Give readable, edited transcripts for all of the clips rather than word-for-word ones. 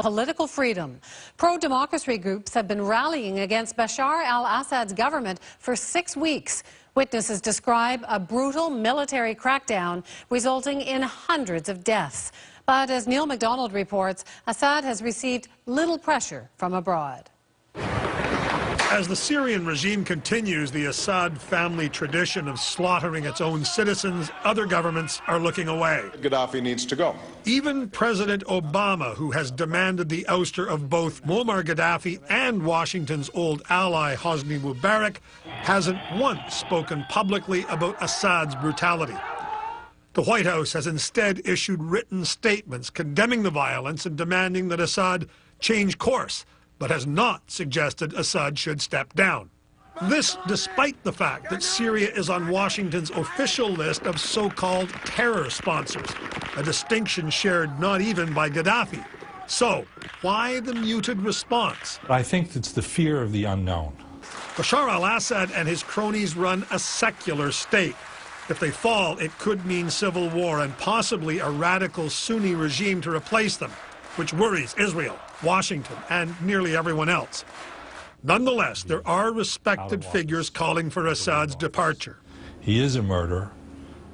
Political freedom. Pro-democracy groups have been rallying against Bashar al-Assad's government for 6 weeks. Witnesses describe a brutal military crackdown resulting in hundreds of deaths. But as Neil MacDonald reports, Assad has received little pressure from abroad. As the Syrian regime continues the Assad family tradition of slaughtering its own citizens, other governments are looking away. Gaddafi needs to go. Even President Obama, who has demanded the ouster of both Muammar Gaddafi and Washington's old ally Hosni Mubarak, hasn't once spoken publicly about Assad's brutality. The White House has instead issued written statements condemning the violence and demanding that Assad change course, but has not suggested Assad should step down. This despite the fact that Syria is on Washington's official list of so-called terror sponsors, a distinction shared not even by Gaddafi. So, why the muted response? I think it's the fear of the unknown. Bashar al-Assad and his cronies run a secular state. If they fall, it could mean civil war and possibly a radical Sunni regime to replace them, which worries Israel, Washington, and nearly everyone else. Nonetheless, there are respected figures calling for Assad's departure. He is a murderer.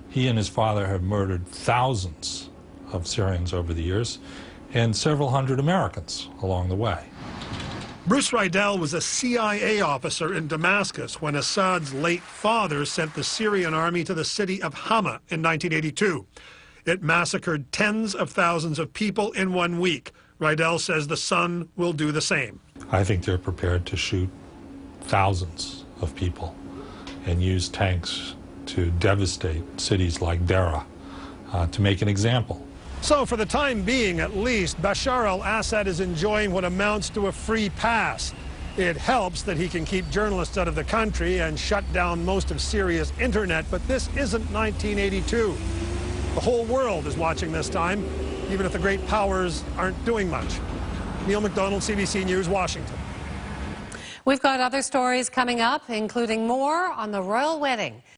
He and his father have murdered thousands of Syrians over the years, and several hundred Americans along the way. Bruce Riedel was a CIA officer in Damascus when Assad's late father sent the Syrian army to the city of Hama in 1982. It massacred tens of thousands of people in 1 week. Riedel says the son will do the same. I think they're prepared to shoot thousands of people and use tanks to devastate cities like Deraa to make an example. So for the time being, at least, Bashar al-Assad is enjoying what amounts to a free pass. It helps that he can keep journalists out of the country and shut down most of Syria's internet, but this isn't 1982. The whole world is watching this time, even if the great powers aren't doing much. Neil MacDonald, CBC News, Washington. We've got other stories coming up, including more on the royal wedding.